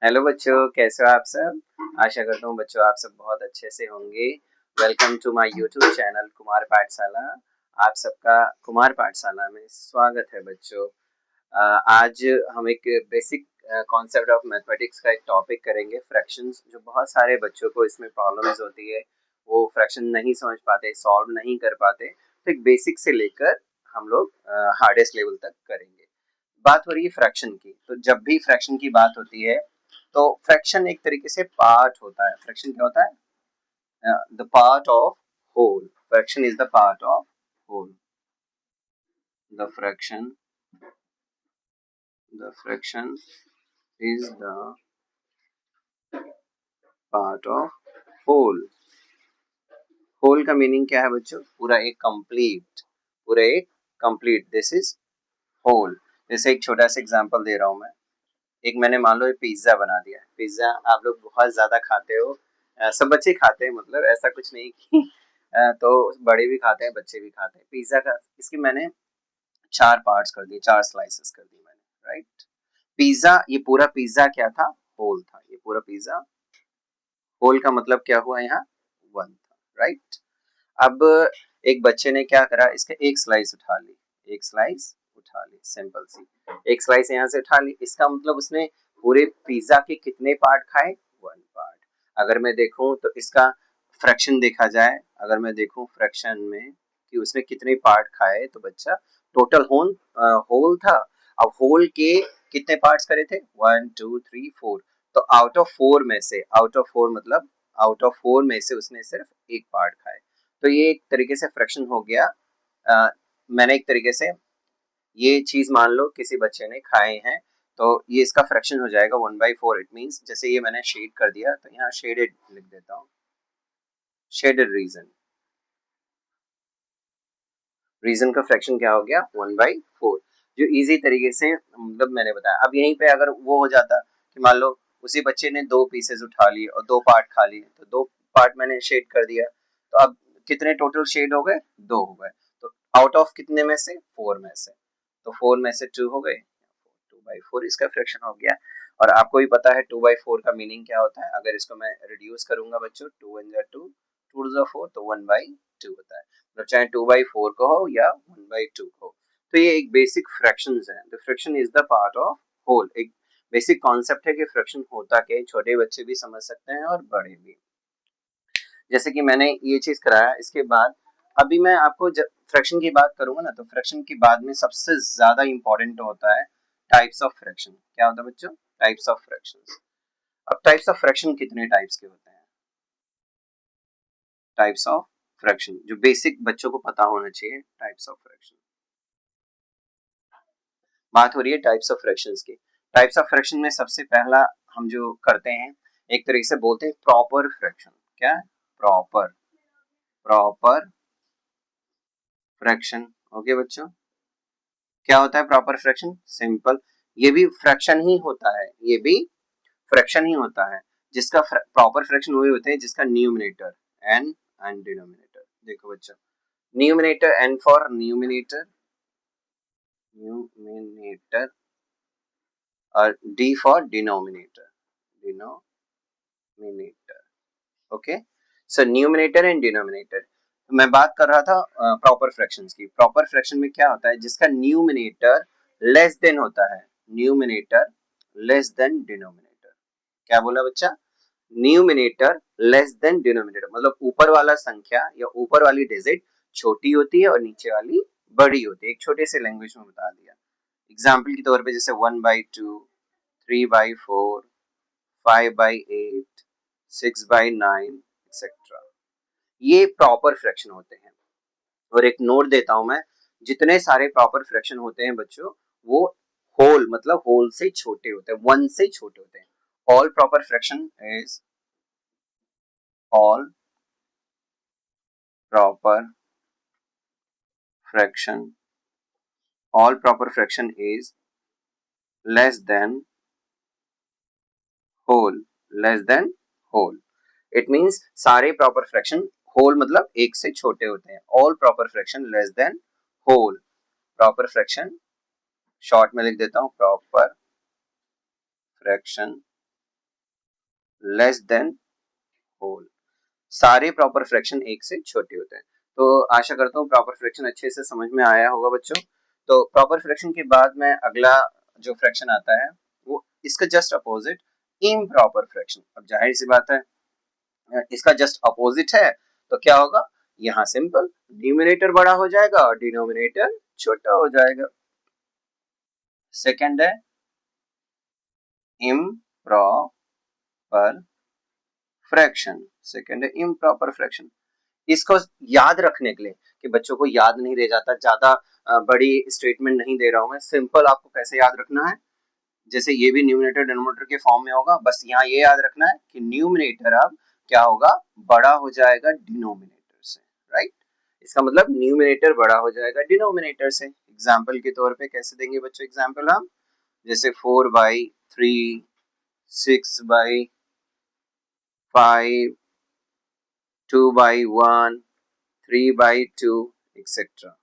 Hello बच्चों, कैसे हो आप सब। आशा करता हूँ बच्चों आप सब बहुत अच्छे से होंगे। Welcome to my YouTube channel Kumar Pathshala. आप सबका कुमार पाठशाला में स्वागत है बच्चों। आज हम एक बेसिक कॉन्सेप्ट ऑफ मैथमेटिक्स का एक टॉपिक करेंगे, फ्रैक्शंस। जो बहुत सारे बच्चों को इसमें प्रॉब्लम्स होती है, वो फ्रैक्शन नहीं समझ पाते, सॉल्व नहीं कर पाते। तो एक बेसिक से लेकर हम लोग हार्डेस्ट लेवल तक करेंगे। बात हो रही है फ्रैक्शन की, तो जब भी फ्रैक्शन की बात होती है तो फ्रैक्शन एक तरीके से पार्ट होता है। फ्रैक्शन क्या होता है? The part of whole. Fraction is the part of whole. The fraction is the part of whole। Whole का मीनिंग क्या है बच्चों? पूरा एक कंप्लीट, पूरा एक कंप्लीट, दिस इज होल। जैसे एक छोटा सा एग्जांपल दे रहा हूं मैं। एक मैंने मान लो पिज्जा बना दिया। पिज्जा आप लोग बहुत ज्यादा खाते हो, सब बच्चे खाते हैं, मतलब ऐसा कुछ नहीं कि तो बड़े भी खाते हैं बच्चे भी खाते हैं पिज्जा का। इसके मैंने चार पार्ट्स कर दिए, चार स्लाइसेस कर दिए मैंने, राइट। पिज्जा, ये पूरा पिज्जा क्या था? होल था। ये पूरा पिज्जा होल का मतलब क्या हुआ यहाँ? वन था, राइट। अब एक बच्चे ने क्या करा, इसका एक स्लाइस उठा ली, एक स्लाइस उठा ली, सिंपल सी एक स्लाइस यहाँ से उठा ली। इसका मतलब उसने पूरे पिज्जा के कितने पार्ट खाए? One part. अगर मैं देखूं तो इसका फ्रैक्शन देखा जाए, अगर मैं देखूं फ्रैक्शन में कि उसने कितने पार्ट खाए, तो बच्चा टोटल होल होल था। अब होल के कितने पार्ट्स करे थे? One two three four. तो आउट ऑफ फोर में से, आउट ऑफ फोर मतलब आउट ऑफ फोर में से उसने सिर्फ एक पार्ट खाए। तो ये एक तरीके से फ्रैक्शन हो गया। मैंने एक तरीके से ये चीज मान लो किसी बच्चे ने खाए हैं, तो ये इसका फ्रैक्शन हो जाएगा 1/4। इट मींस जैसे ये मैंने शेड कर दिया, तो यहाँ शेडेड लिख देता हूँ, शेडेड रीजन। रीजन का फ्रैक्शन क्या हो गया? 1/4। जो इजी तरीके से मतलब मैंने बताया। अब यहीं पे अगर वो हो जाता कि मान लो उसी बच्चे ने दो पीसेस उठा लिए और दो पार्ट खा लिए, तो दो पार्ट मैंने शेड कर दिया, तो अब कितने टोटल शेड हो गए? दो हो गए। तो आउट ऑफ कितने में से? फोर में से। तो फोर में से टू हो गए, 2/4 इसका फ्रैक्शन हो गया। और आपको भी पता है 2/4 का मीनिंग क्या होता है। अगर इसको मैं रिड्यूस करूंगा बच्चों, 2 1 2, 2 2 4, तो 1/2 होता है। तो चाहे 2/4 को हो या 1/2 को हो। तो ये एक बेसिक फ्रैक्शंस है। The fraction is the part of whole. एक बेसिक कॉन्सेप्ट है कि फ्रैक्शन होता क्या है। छोटे बच्चे भी समझ सकते हैं और बड़े भी। जैसे कि मैंने ये चीज कराया, इसके बाद अभी मैं आपको जब फ्रैक्शन की बात करूंगा ना, तो फ्रैक्शन के बाद में सबसे ज्यादा इंपॉर्टेंट होता है टाइप्स ऑफ फ्रैक्शन। क्या होता है बच्चों? Types of fractions. अब टाइप्स ऑफ फ्रैक्शन कितने टाइप्स के होते हैं? टाइप्स ऑफ फ्रैक्शन जो बेसिक बच्चों को पता होना चाहिए। टाइप्स ऑफ फ्रैक्शन, बात हो रही है टाइप्स ऑफ फ्रैक्शंस की। टाइप्स ऑफ फ्रैक्शन में सबसे पहला हम जो करते हैं, एक तरीके से बोलते हैं प्रॉपर फ्रैक्शन। क्या है? Proper, proper fraction. ओके बच्चों, क्या होता है प्रॉपर फ्रैक्शन? सिंपल, ये भी फ्रैक्शन ही होता है, ये भी फ्रैक्शन ही होता है। जिसका प्रॉपर फ्रैक्शन वही होते हैं जिसका न्यूमरेटर एन एंड डिनोमिनेटर। देखो बच्चों, numerator N for numerator, numerator, और D for denominator, denominator. Okay, so numerator and denominator. मैं बात कर रहा था प्रॉपर फ्रैक्शंस की। प्रॉपर फ्रैक्शन में क्या होता है? जिसका न्यूमरेटर लेस देन होता है, न्यूमरेटर लेस देन डिनोमिनेटर। क्या बोला बच्चा? न्यूमरेटर लेस देन डिनोमिनेटर, मतलब ऊपर वाला संख्या या ऊपर वाली डिजिट छोटी होती है और नीचे वाली बड़ी होती है। एक छोटे से लैंग्वेज में बता दिया। एग्जाम्पल के तौर पे जैसे 1/2, 3/4, 5/8, 6/9 एक्सेट्रा, ये प्रॉपर फ्रैक्शन होते हैं। और एक नोट देता हूं मैं, जितने सारे प्रॉपर फ्रैक्शन होते हैं बच्चों, वो होल मतलब होल से छोटे होते हैं, वन से छोटे होते हैं। All proper fraction is, all proper fraction, all proper fraction is less than whole, less than whole। it means सारे proper fraction, whole मतलब एक से छोटे होते हैं। all proper fraction less than whole। proper fraction short में लिख देता हूं, proper fraction less than whole. सारे प्रॉपर फ्रैक्शन एक से छोटे होते हैं। तो आशा करता हूँ प्रॉपर फ्रैक्शन अच्छे से समझ में आया होगा बच्चों। तो प्रॉपर फ्रैक्शन के बाद में अगला जो फ्रैक्शन आता है वो इसका जस्ट अपोजिट इम्प्रॉपर फ्रैक्शन। अब जाहिर सी बात है इसका जस्ट अपोजिट है तो क्या होगा, यहाँ सिंपल न्यूमिनेटर बड़ा हो जाएगा और डिनोमिनेटर छोटा हो जाएगा। सेकंड है इम्प्रॉपर फ्रैक्शन। सेकंड है इम्प्रॉपर फ्रैक्शन। इसको याद रखने के लिए कि बच्चों को याद नहीं रह जाता, ज्यादा बड़ी स्टेटमेंट नहीं दे रहा हूं मैं, सिंपल आपको कैसे याद रखना है, जैसे ये भी न्यूमिनेटर डिनोमिनेटर के फॉर्म में होगा, बस यहाँ ये याद रखना है कि न्यूमिनेटर अब क्या होगा, बड़ा हो जाएगा डिनोमिनेटर से, राइट। इसका मतलब न्यूमिनेटर बड़ा हो जाएगा डिनोमिनेटर से। एग्जाम्पल के तौर पे कैसे देंगे बच्चों एग्जाम्पल हम, जैसे 4/3, 6/5, 2/1, 3/2 एक्सेट्रा।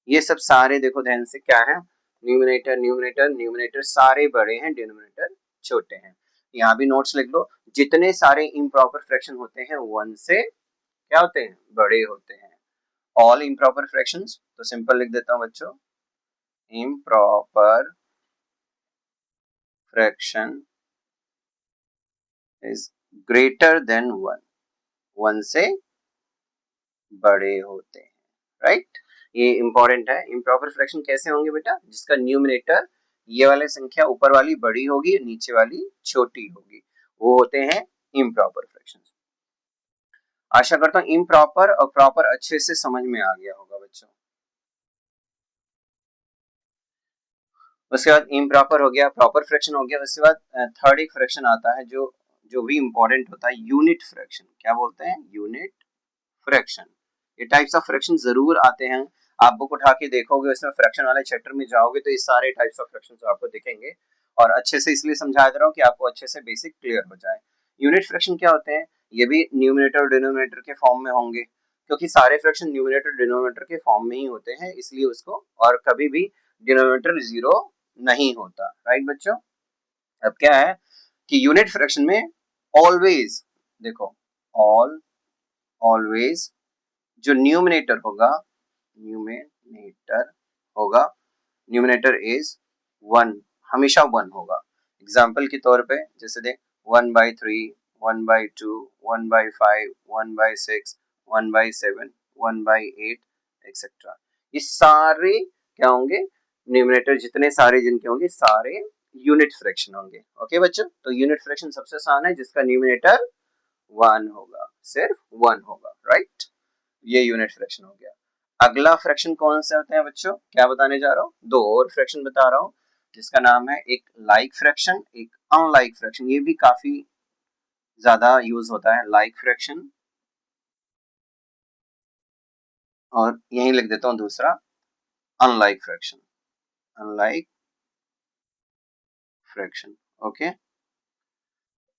ये सब सारे देखो ध्यान से क्या है, न्यूमिनेटर न्यूमिनेटर न्यूमिनेटर सारे बड़े हैं, डिनोमिनेटर छोटे हैं। यहाँ भी नोट्स लिख लो, जितने सारे इम्प्रॉपर फ्रैक्शन होते हैं वन से क्या होते हैं, बड़े होते हैं। ऑल इम्प्रॉपर फ्रैक्शंस, तो सिंपल लिख देता हूँ बच्चों, improper fraction is greater than one, one से बड़े होते हैं, राइट। ये इंपॉर्टेंट है। इम्प्रॉपर फ्रैक्शन कैसे होंगे बेटा, जिसका न्यूमिनेटर ये वाली संख्या ऊपर वाली बड़ी होगी, नीचे वाली छोटी होगी, वो होते हैं इम्प्रॉपर फ्रैक्शन। आशा करता हूँ इम्प्रॉपर और प्रॉपर अच्छे से समझ में आ गया होगा बच्चों। उसके बाद इम्प्रॉपर हो गया, प्रॉपर फ्रैक्शन हो गया, उसके बाद थर्ड एक फ्रैक्शन आता है जो जो भी इंपॉर्टेंट होता है, यूनिट फ्रैक्शन। क्या बोलते हैं, यूनिट फ्रैक्शन। ये टाइप्स ऑफ फ्रैक्शन जरूर आते हैं, आप बुक उठा के देखोगे उसमें फ्रैक्शन वाले चैप्टर में जाओगे तो ये सारे टाइप्स ऑफ फ्रैक्शन आपको दिखेंगे। और अच्छे से इसलिए समझा दे रहा हूँ कि आपको अच्छे से बेसिक क्लियर हो जाए। यूनिट फ्रैक्शन क्या होते हैं, ये भी न्यूमिनेटर और डिनोमिनेटर के फॉर्म में होंगे, क्योंकि सारे फ्रैक्शन न्यूमिनेटर डिनोमिनेटर के फॉर्म में ही होते हैं, इसलिए उसको, और कभी भी डिनोमिनेटर जीरो नहीं होता, राइट बच्चों। अब क्या है कि यूनिट फ्रैक्शन में ऑलवेज देखो, ऑल ऑलवेज जो न्यूमिनेटर होगा, न्यूमिनेटर होगा, न्यूमिनेटर इज वन, हमेशा वन होगा। एग्जाम्पल के तौर पे जैसे देख 1/3, 1/2, 1/5, 1/6, 1/7, 1/8 एक्सेट्रा। ये सारे क्या होंगे, न्यूमिनेटर जितने सारे जिनके होंगे सारे यूनिट फ्रैक्शन होंगे। ओके बच्चों, तो यूनिट फ्रैक्शन सबसे आसान है जिसका न्यूमिनेटर वन होगा, सिर्फ वन होगा, राइट। ये यूनिट फ्रैक्शन हो गया। अगला फ्रैक्शन कौन से होते हैं बच्चों, क्या बताने जा रहा हूँ, दो और फ्रैक्शन बता रहा हूँ, जिसका नाम है एक लाइक फ्रैक्शन, एक अनलाइक फ्रैक्शन। ये भी काफी ज्यादा यूज होता है, लाइक फ्रैक्शन, और यही लिख देता हूँ दूसरा, unlike fraction, unlike fraction. Okay,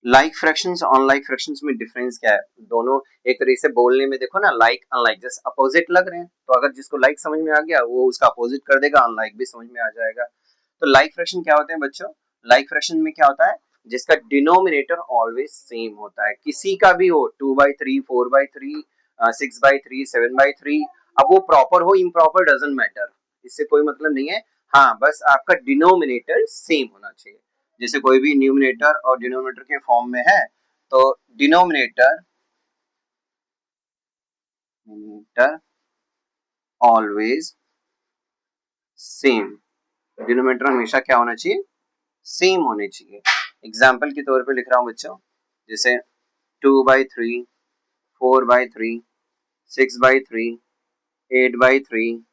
like fractions unlike fractions में डिफरेंस क्या है, दोनों एक तरीके से बोलने में देखो ना, लाइक अनलाइक जैसे अपोजिट लग रहे हैं, तो अगर जिसको लाइक समझ में आ गया वो उसका अपोजिट कर देगा, अनलाइक भी समझ में आ जाएगा। तो लाइक फ्रैक्शन क्या होते हैं बच्चों, लाइक फ्रैक्शन में क्या होता है, जिसका डिनोमिनेटर ऑलवेज सेम होता है, किसी का भी हो, 2/3, 4/3, 6/3, 7/3, अब वो प्रॉपर हो इम्प्रॉपर डजंट मैटर, इससे कोई मतलब नहीं है। हाँ, बस आपका डिनोमिनेटर सेम होना चाहिए। जैसे कोई भी न्यूमिनेटर और डिनोमिनेटर के फॉर्म में है, तो डिनोमिनेटर ऑलवेज सेम, डिनोमिनेटर हमेशा क्या होना चाहिए, सेम होने चाहिए। एग्जाम्पल के तौर पे लिख रहा हूँ बच्चों, जैसे 2/3, 4/3, 6/3, 8/3,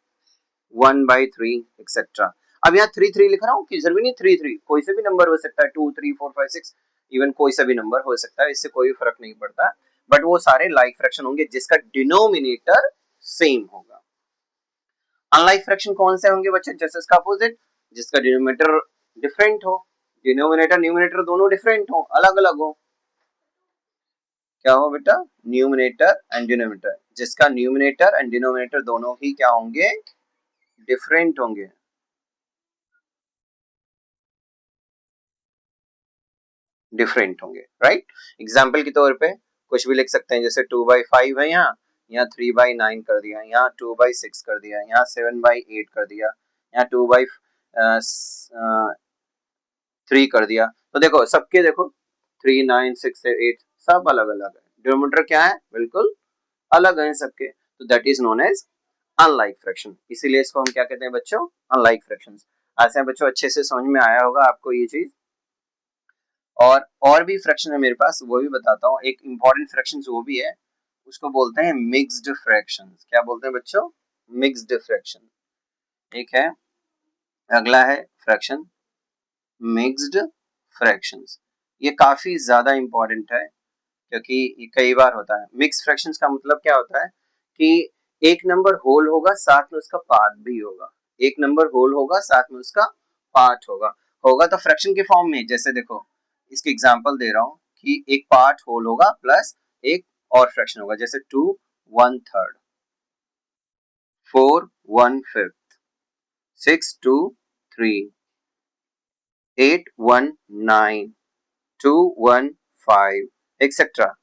1/3 एक्सेट्रा। अब यहाँ 3 3 लिख रहा हूँ कि जरूरी नहीं 3 3, कोई से भी नंबर हो सकता है, 2 3 4 5 6, इवन कोई सा भी नंबर हो सकता है, इससे कोई फर्क नहीं पड़ता, बट वो सारे लाइक फ्रैक्शन होंगे जिसका डिनोमिनेटर सेम होगा। अनलाइक फ्रैक्शन कौन से होंगे बच्चे, जैसे इसका अपोजिट, जिसका डिनोमिनेटर डिफरेंट हो, डिनोमिनेटर न्यूमिनेटर दोनों डिफरेंट हो, अलग अलग हो। क्या हो बेटा, न्यूमिनेटर एंड डिनोमिनेटर, जिसका न्यूमिनेटर एंड डिनोमिनेटर दोनों ही क्या होंगे, डिफरेंट होंगे। डिफरेंट होंगे, राइट। एग्जाम्पल के तौर पे कुछ भी लिख सकते हैं, जैसे 2/5 है, यहाँ 3/9 कर दिया, यहाँ 2/6 कर दिया, यहाँ 7/8 कर दिया, यहाँ 2/3 कर दिया। तो देखो सबके देखो 3, 9, 6, 8 सब अलग अलग है, डिनोमिनेटर क्या है, बिल्कुल अलग है सबके। तो that is known as unlike fraction, इसीलिए इसको हम क्या कहते हैं बच्चों, अनलाइक फ्रैक्शंस। ऐसे बच्चों अच्छे से समझ में आया होगा आपको ये चीज। और भी फ्रैक्शन है मेरे पास, वो भी बताता हूँ। एक इंपॉर्टेंट फ्रैक्शन वो भी है, उसको बोलते हैं मिक्स्ड फ्रैक्शंस। क्या बोलते हैं बच्चों, मिक्स्ड फ्रैक्शन। एक है, अगला है फ्रैक्शन मिक्स्ड फ्रैक्शंस। ये काफी ज्यादा इंपॉर्टेंट है, क्योंकि ये कई बार होता है। मिक्स फ्रैक्शंस का मतलब क्या होता है कि एक नंबर होल होगा, साथ में उसका पार्ट भी होगा। एक नंबर होल होगा, साथ में उसका पार्ट होगा। होगा तो फ्रैक्शन के फॉर्म में, जैसे देखो इसके एग्जांपल दे रहा हूं कि एक पार्ट होल होगा प्लस एक और फ्रैक्शन होगा, जैसे 2/3, 4/5, 6/3, 8/9, 2/5 एक्सेट्रा।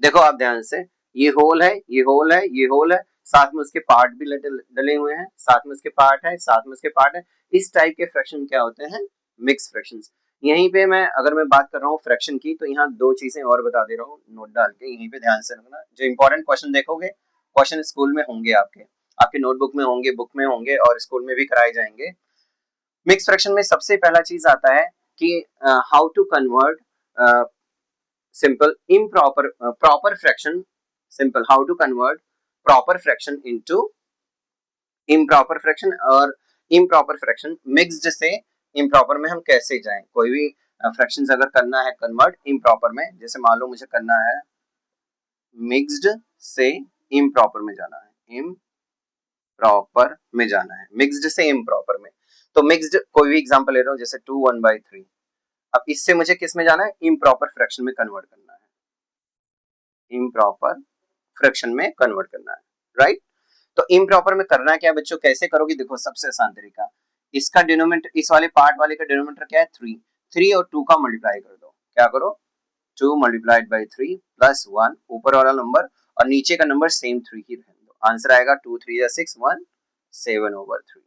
देखो आप ध्यान से, ये होल है, ये होल है, ये होल है, साथ में उसके पार्ट भी डले हुए हैं, साथ में उसके पार्ट है, साथ में उसके पार्ट है। इस टाइप के फ्रैक्शन क्या होते हैं, मिक्स फ्रैक्शंस। यहीं पे मैं अगर मैं बात कर रहा हूँ फ्रैक्शन की, तो यहाँ दो चीजें और बता दे रहा हूँ नोट डाल के, यहीं पे ध्यान से रखना। जो इंपॉर्टेंट क्वेश्चन देखोगे, क्वेश्चन स्कूल में होंगे, आपके आपके नोटबुक में होंगे, बुक में होंगे, और स्कूल में भी कराए जाएंगे। मिक्स फ्रैक्शन में सबसे पहला चीज आता है कि how to convert simple improper proper fraction, simple how to convert proper fraction into improper fraction, और improper fraction mixed से improper में हम कैसे जाएं। कोई भी फ्रैक्शंस अगर करना है कन्वर्ट improper में, जैसे मान लो मुझे करना है मिक्स्ड से improper में जाना है, improper में जाना है, मिक्स्ड से improper में। तो मिक्स्ड कोई भी एग्जांपल ले रहा हूँ, जैसे 2/1/3। अब इससे मुझे किस में जाना है, improper फ्रैक्शन में कन्वर्ट करना है, इम्प्रॉपर फ्रैक्शन में कन्वर्ट करना है, राइट। तो इम्प्रॉपर में करना क्या है बच्चों, कैसे करोगे, देखो सबसे आसान तरीका, इसका डिनोमिनेटर, इस वाले पार्ट वाले का डिनोमिनेटर क्या है, 3। 3 और 2 का मल्टीप्लाई कर दो, क्या करो, 2 मल्टीप्लाइड बाई 3 प्लस 1, ऊपर वाला नंबर और नीचे का नंबर सेम 3 ही रहने दो। आंसर आएगा 2 3 या 6 1 7/3।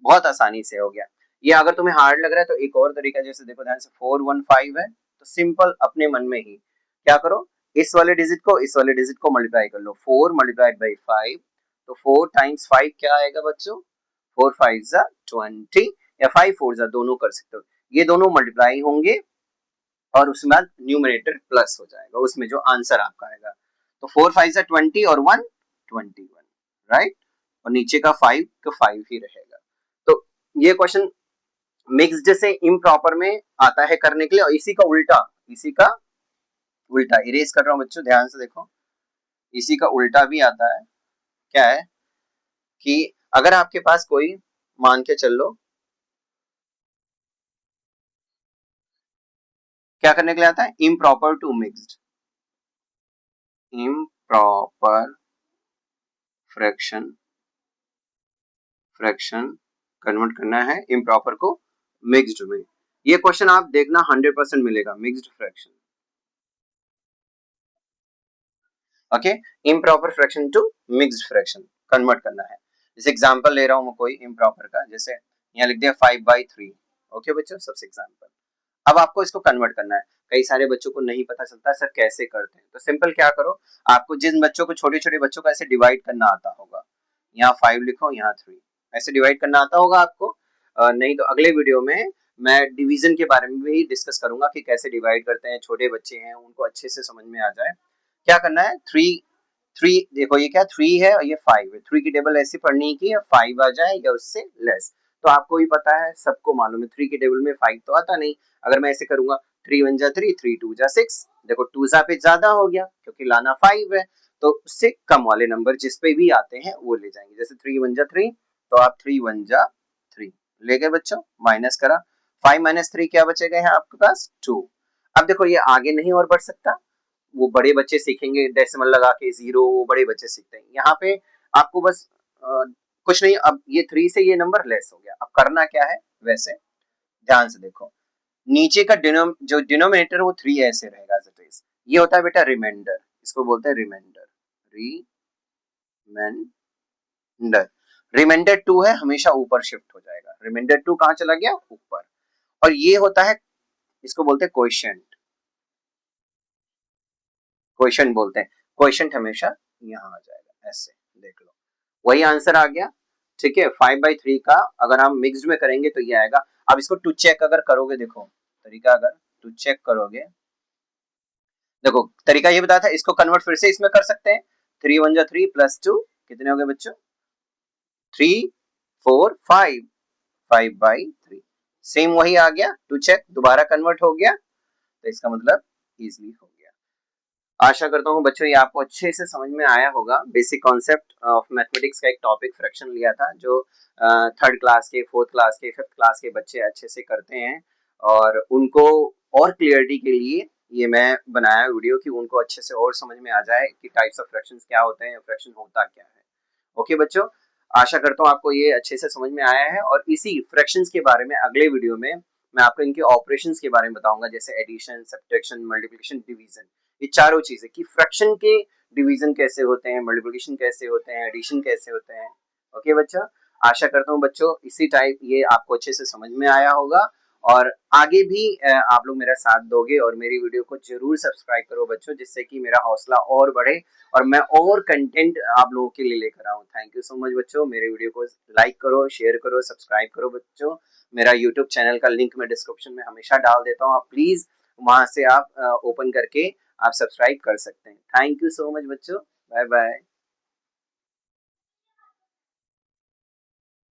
बहुत आसानी से हो गया। ये अगर तुम्हें हार्ड लग रहा है तो एक और तरीका, जैसे देखो ध्यान से, 4/1/5 है, तो सिंपल अपने मन में ही क्या करो, इस वाले डिजिट को इस वाले डिजिट को मल्टीप्लाई कर लो, 4 मल्टीप्लाइड बाई 5, तो 4 टाइम्स 5 क्या आएगा बच्चों, 4 5 जा 20, या 5 4 जा, दोनों कर सकते हो। ये दोनों मल्टीप्लाई होंगे और उसके बाद न्यूमरेटर प्लस हो जाएगा, उसमें जो आंसर आपका आएगा। तो 4 5 जा 20 और 1 21, राइट। और नीचे का 5 का 5 ही रहेगा। तो ये क्वेश्चन मिक्स्ड से इम्प्रॉपर में आता है करने के लिए, और इसी का उल्टा, इसी का उल्टा इरेज कर रहा हूं बच्चों, ध्यान से देखो, इसी का उल्टा भी आता है। क्या है कि अगर आपके पास कोई, मान के चल लो, क्या करने के लिए आता है, improper to mixed, improper fraction, fraction convert करना है इम्प्रॉपर को मिक्स्ड में। ये क्वेश्चन आप देखना 100% मिलेगा, mixed fraction, okay. Improper fraction to mixed fraction convert करना है। जैसे एग्जांपल ले रहा हूं मैं कोई इम्प्रॉपर का, जैसे यहाँ लिख दिया 5/3, ओके बच्चों, सबसे एग्जांपल। अब आपको इसको कन्वर्ट करना है। कई सारे बच्चों को नहीं पता चलता सर कैसे करते हैं, तो सिंपल क्या करो, आपको जिन बच्चों को, छोटे छोटे बच्चों को ऐसे डिवाइड करना आता होगा, यहाँ 5 लिखो, यहाँ 3, ऐसे डिवाइड करना आता होगा आपको। नहीं तो अगले वीडियो में मैं डिवीजन के बारे में भी डिस्कस करूंगा कि कैसे डिवाइड करते हैं, छोटे बच्चे हैं उनको अच्छे से समझ में आ जाए। क्या करना है, 3 देखो, ये क्या 3 है और ये 5 है, 3 की टेबल ऐसी पढ़नी की है 5 आ जाए या उससे लेस। तो आपको भी पता है, सबको मालूम है 3 की टेबल में 5 तो आता नहीं। अगर मैं ऐसे करूंगा 3 1 जा 3, 3 2 जा 6, देखो 2 जा पे ज्यादा हो गया क्योंकि लाना 5 है, तो उससे कम वाले नंबर जिस पे भी आते हैं वो ले जाएंगे। जैसे 3 1 जा 3, तो आप 3 1 जा 3 ले गए बच्चों, माइनस करा, 5 - 3 क्या बचेगा यहाँ आपके पास, 2। अब देखो ये आगे नहीं और बढ़ सकता, वो बड़े बच्चे सीखेंगे डेसिमल लगा के, जीरो, वो बड़े बच्चे सीखते हैं। यहाँ पे आपको बस कुछ नहीं, अब ये 3 से ये नंबर लेस हो गया, अब करना क्या है, वैसे ध्यान से देखो, नीचे का जो डिनोमिनेटर वो 3 ऐसे रहेगा एज इट इज। ये होता है बेटा रिमाइंडर, इसको बोलते हैं रिमाइंडर, रिमाइंडर। रिमाइंडर 2 है, हमेशा ऊपर शिफ्ट हो जाएगा। रिमाइंडर 2 कहाँ चला गया? ऊपर। और ये होता है, इसको बोलते हैं क्वोशिएंट, क्वोशिएंट बोलते हैं। क्वोशिएंट हमेशा यहाँ आ जाएगा, ऐसे देख लो। वही आंसर आ गया, ठीक है। 5/3 का अगर हम मिक्स्ड में करेंगे तो ये आएगा। अब इसको टू चेक अगर करोगे, देखो तरीका, अगर टू चेक करोगे, देखो तरीका ये बताया था, इसको कन्वर्ट फिर से इसमें कर सकते हैं। 3 × 1 = 3 +2 कितने हो गए बच्चों? 3 4 5, 5/3। सेम वही आ गया, टू चेक दोबारा कन्वर्ट हो गया, तो इसका मतलब इजीली हो गया। आशा करता हूँ बच्चों ये आपको अच्छे से समझ में आया होगा। बेसिक कॉन्सेप्ट ऑफ मैथमेटिक्स का एक टॉपिक फ्रैक्शन लिया था, जो थर्ड क्लास के, फोर्थ क्लास के, फिफ्थ क्लास के बच्चे अच्छे से करते हैं, और उनको और क्लियरिटी के लिए ये मैं बनाया वीडियो, कि उनको अच्छे से और समझ में आ जाए कि टाइप्स ऑफ फ्रैक्शंस क्या होते हैं, फ्रैक्शन होता क्या है। ओके बच्चों, आशा करता हूँ आपको ये अच्छे से समझ में आया है, और इसी फ्रैक्शंस के बारे में अगले वीडियो में मैं आपको इनके ऑपरेशंस के बारे में बताऊंगा, जैसे एडिशन, सब्ट्रैक्शन, मल्टीप्लिकेशन, डिवीजन। ये चारों चीजें, कि फ्रैक्शन के डिवीजन कैसे होते हैं, मल्टीप्लिकेशन कैसे होते हैं, एडिशन कैसे होते हैं। ओके बच्चा, आशा करता हूँ बच्चों इसी टाइप ये आपको अच्छे से समझ में आया होगा, और आगे भी आप लोग मेरा साथ दोगे, और मेरी वीडियो को जरूर सब्सक्राइब करो बच्चों, जिससे कि मेरा हौसला और बढ़े और मैं और कंटेंट आप लोगों के लिए लेकर आऊँ। थैंक यू सो मच बच्चों, मेरे वीडियो को लाइक करो, शेयर करो, सब्सक्राइब करो बच्चों। मेरा यूट्यूब चैनल का लिंक मैं डिस्क्रिप्शन में हमेशा डाल देता हूँ, आप प्लीज वहां से आप ओपन करके आप सब्सक्राइब कर सकते हैं। थैंक यू सो मच बच्चों, बाय बाय।